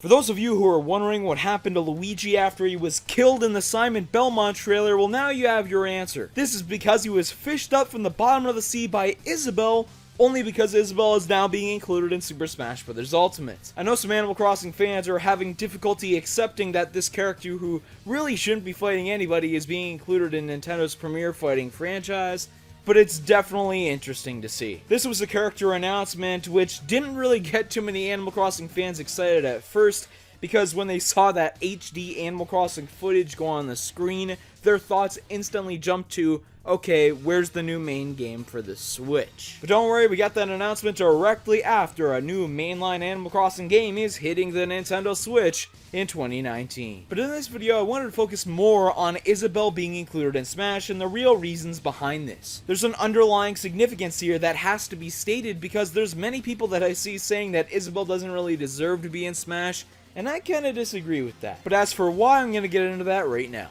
For those of you who are wondering what happened to Luigi after he was killed in the Simon Belmont trailer, well, now you have your answer. This is because he was fished up from the bottom of the sea by Isabelle, only because Isabelle is now being included in Super Smash Bros. Ultimate. I know some Animal Crossing fans are having difficulty accepting that this character who really shouldn't be fighting anybody is being included in Nintendo's premier fighting franchise, but it's definitely interesting to see. This was a character announcement which didn't really get too many Animal Crossing fans excited at first, because when they saw that HD Animal Crossing footage go on the screen, their thoughts instantly jumped to, okay, where's the new main game for the Switch? But don't worry, we got that announcement directly after a new mainline Animal Crossing game is hitting the Nintendo Switch in 2019. But in this video, I wanted to focus more on Isabelle being included in Smash and the real reasons behind this. There's an underlying significance here that has to be stated, because there's many people that I see saying that Isabelle doesn't really deserve to be in Smash, and I kinda disagree with that. But as for why, I'm gonna get into that right now.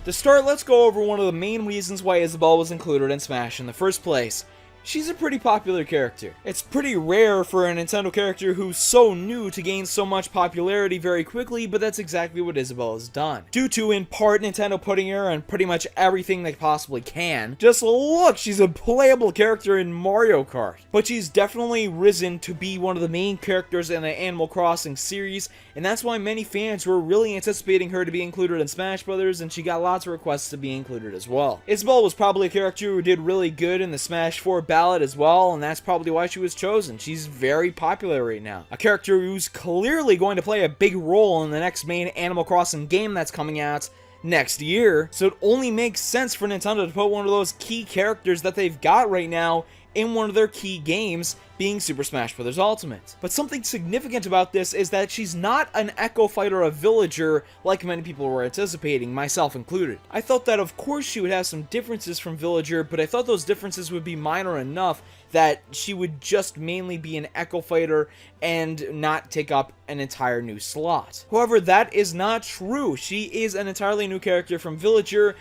To start, let's go over one of the main reasons why Isabelle was included in Smash in the first place. She's a pretty popular character. It's pretty rare for a Nintendo character who's so new to gain so much popularity very quickly, but that's exactly what Isabelle has done. Due to, in part, Nintendo putting her on pretty much everything they possibly can. Just look, she's a playable character in Mario Kart. But she's definitely risen to be one of the main characters in the Animal Crossing series, and that's why many fans were really anticipating her to be included in Smash Bros., and she got lots of requests to be included as well. Isabelle was probably a character who did really good in the Smash 4 ballot as well, and that's probably why she was chosen. She's very popular right now. A character who's clearly going to play a big role in the next main Animal Crossing game that's coming out next year, so it only makes sense for Nintendo to put one of those key characters that they've got right now in one of their key games, being Super Smash Bros. Ultimate. But something significant about this is that she's not an Echo Fighter or a Villager like many people were anticipating, myself included. I thought that of course she would have some differences from Villager, but I thought those differences would be minor enough that she would just mainly be an Echo Fighter and not take up an entire new slot. However, that is not true. She is an entirely new character from Villager.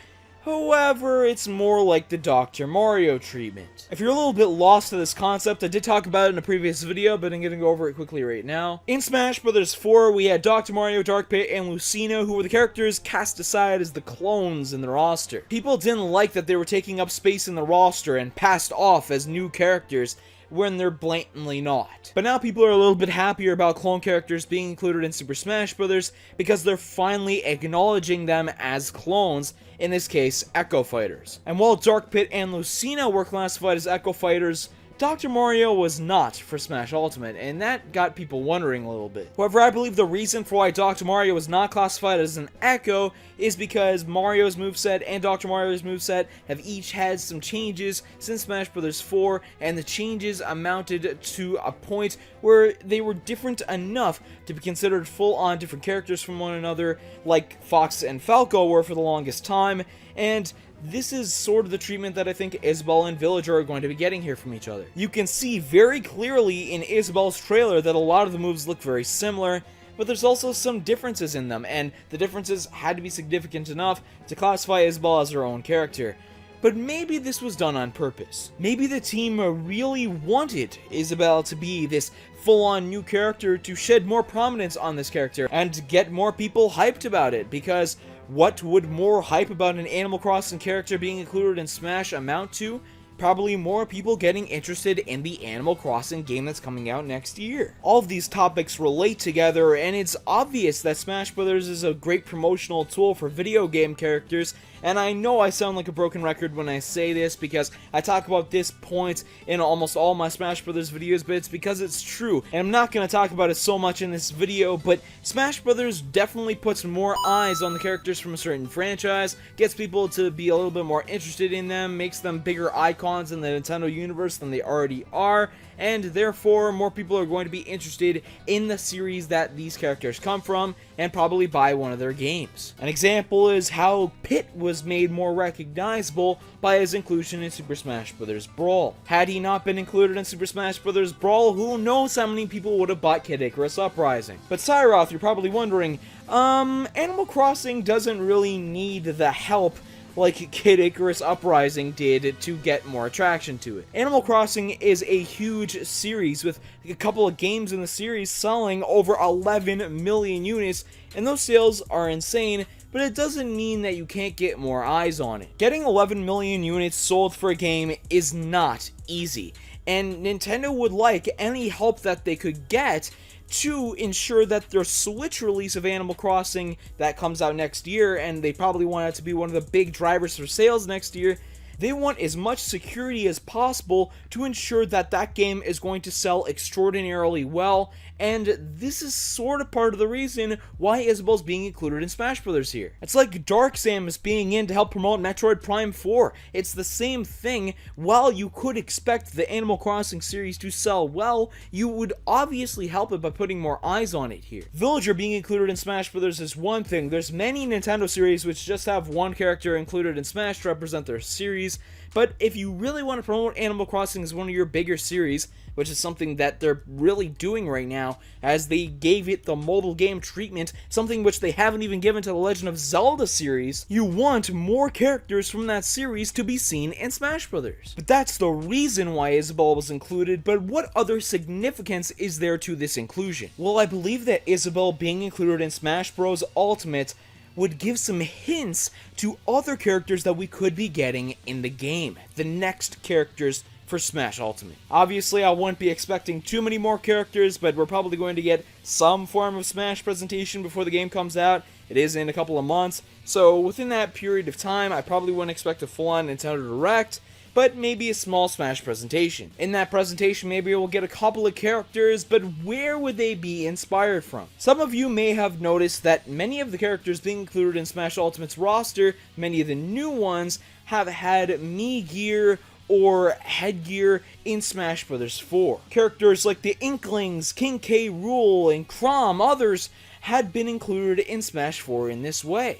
However, it's more like the Dr. Mario treatment. If you're a little bit lost to this concept, I did talk about it in a previous video, but I'm going to go over it quickly right now. In Smash Bros. 4, we had Dr. Mario, Dark Pit, and Lucina, who were the characters cast aside as the clones in the roster. People didn't like that they were taking up space in the roster and passed off as new characters when they're blatantly not. But now people are a little bit happier about clone characters being included in Super Smash Bros. Because they're finally acknowledging them as clones, in this case, Echo Fighters. And while Dark Pit and Lucina were classified as Echo Fighters, Dr. Mario was not for Smash Ultimate, and that got people wondering a little bit. However, I believe the reason for why Dr. Mario was not classified as an Echo is because Mario's moveset and Dr. Mario's moveset have each had some changes since Smash Bros. 4, and the changes amounted to a point where they were different enough to be considered full-on different characters from one another, like Fox and Falco were for the longest time, and this is sort of the treatment that I think Isabelle and Villager are going to be getting here from each other. You can see very clearly in Isabelle's trailer that a lot of the moves look very similar, but there's also some differences in them, and the differences had to be significant enough to classify Isabelle as her own character. But maybe this was done on purpose. Maybe the team really wanted Isabelle to be this full-on new character to shed more prominence on this character and get more people hyped about it, because what would more hype about an Animal Crossing character being included in Smash amount to? Probably more people getting interested in the Animal Crossing game that's coming out next year. All of these topics relate together, and it's obvious that Smash Bros. Is a great promotional tool for video game characters, and I know I sound like a broken record when I say this, because I talk about this point in almost all my Smash Bros. Videos, but it's because it's true, and I'm not going to talk about it so much in this video, but Smash Bros. Definitely puts more eyes on the characters from a certain franchise, gets people to be a little bit more interested in them, makes them bigger icons in the Nintendo universe than they already are, and therefore more people are going to be interested in the series that these characters come from and probably buy one of their games. An example is how Pit was made more recognizable by his inclusion in Super Smash Bros. Brawl. Had he not been included in Super Smash Bros. Brawl, who knows how many people would have bought Kid Icarus Uprising. But Siiroth, you're probably wondering, Animal Crossing doesn't really need the help like Kid Icarus Uprising did to get more attraction to it. Animal Crossing is a huge series with a couple of games in the series selling over 11 million units, and those sales are insane, but it doesn't mean that you can't get more eyes on it. Getting 11 million units sold for a game is not easy, and Nintendo would like any help that they could get to ensure that their Switch release of Animal Crossing that comes out next year, and they probably want it to be one of the big drivers for sales next year, they want as much security as possible to ensure that that game is going to sell extraordinarily well, and this is sort of part of the reason why Isabelle's being included in Smash Bros. Here. It's like Dark Samus being in to help promote Metroid Prime 4. It's the same thing. While you could expect the Animal Crossing series to sell well, you would obviously help it by putting more eyes on it here. Villager being included in Smash Bros. Is one thing. There's many Nintendo series which just have one character included in Smash to represent their series, but if you really want to promote Animal Crossing as one of your bigger series, which is something that they're really doing right now, as they gave it the mobile game treatment, something which they haven't even given to the Legend of Zelda series, you want more characters from that series to be seen in Smash Bros. But that's the reason why Isabelle was included, but what other significance is there to this inclusion? Well, I believe that Isabelle being included in Smash Bros. Ultimate would give some hints to other characters that we could be getting in the game. The next characters for Smash Ultimate. Obviously, I wouldn't be expecting too many more characters, but we're probably going to get some form of Smash presentation before the game comes out. It is in a couple of months, so within that period of time, I probably wouldn't expect a full-on Nintendo Direct, but maybe a small Smash presentation. In that presentation, maybe we'll get a couple of characters, but where would they be inspired from? Some of you may have noticed that many of the characters being included in Smash Ultimate's roster, many of the new ones, have had Mii gear or headgear in Smash Bros. 4. Characters like the Inklings, King K. Rool, and Chrom, others, had been included in Smash 4 in this way.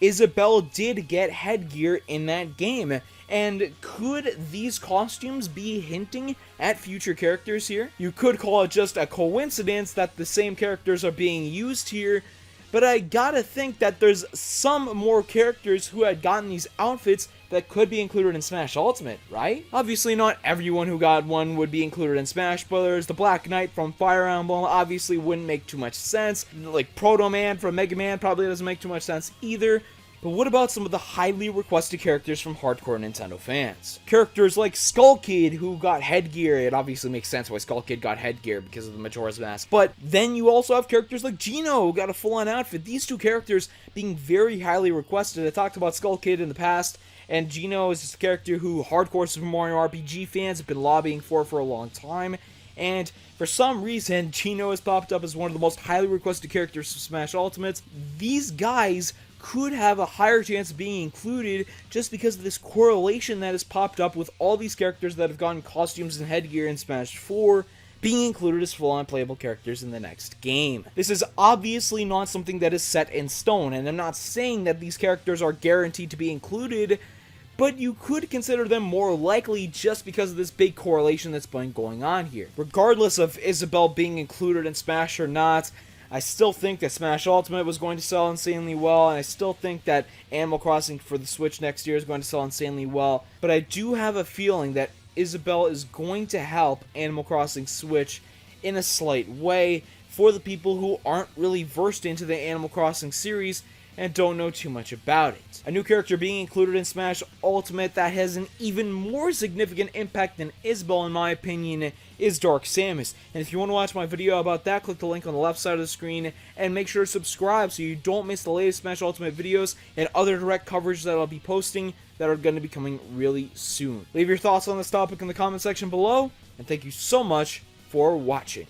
Isabelle did get headgear in that game, and could these costumes be hinting at future characters here? You could call it just a coincidence that the same characters are being used here, but I gotta think that there's some more characters who had gotten these outfits that could be included in Smash Ultimate, right? Obviously not everyone who got one would be included in Smash Bros. The Black Knight from Fire Emblem obviously wouldn't make too much sense. Like Proto Man from Mega Man probably doesn't make too much sense either. But what about some of the highly requested characters from hardcore Nintendo fans? Characters like Skull Kid, who got headgear. It obviously makes sense why Skull Kid got headgear because of the Majora's Mask. But then you also have characters like Geno, who got a full-on outfit. These two characters being very highly requested. I talked about Skull Kid in the past, and Geno is just a character who hardcore Super Mario RPG fans have been lobbying for a long time. And for some reason, Geno has popped up as one of the most highly requested characters from Smash Ultimate. These guys could have a higher chance of being included just because of this correlation that has popped up with all these characters that have gotten costumes and headgear in Smash 4 being included as full-on playable characters in the next game. This is obviously not something that is set in stone, and I'm not saying that these characters are guaranteed to be included, but you could consider them more likely just because of this big correlation that's been going on here. Regardless of Isabelle being included in Smash or not, I still think that Smash Ultimate was going to sell insanely well, and I still think that Animal Crossing for the Switch next year is going to sell insanely well, but I do have a feeling that Isabelle is going to help Animal Crossing Switch in a slight way for the people who aren't really versed into the Animal Crossing series and don't know too much about it. A new character being included in Smash Ultimate that has an even more significant impact than Isabelle, in my opinion, is Dark Samus. And if you want to watch my video about that, click the link on the left side of the screen and make sure to subscribe so you don't miss the latest Smash Ultimate videos and other direct coverage that I'll be posting that are going to be coming really soon. Leave your thoughts on this topic in the comment section below, and thank you so much for watching.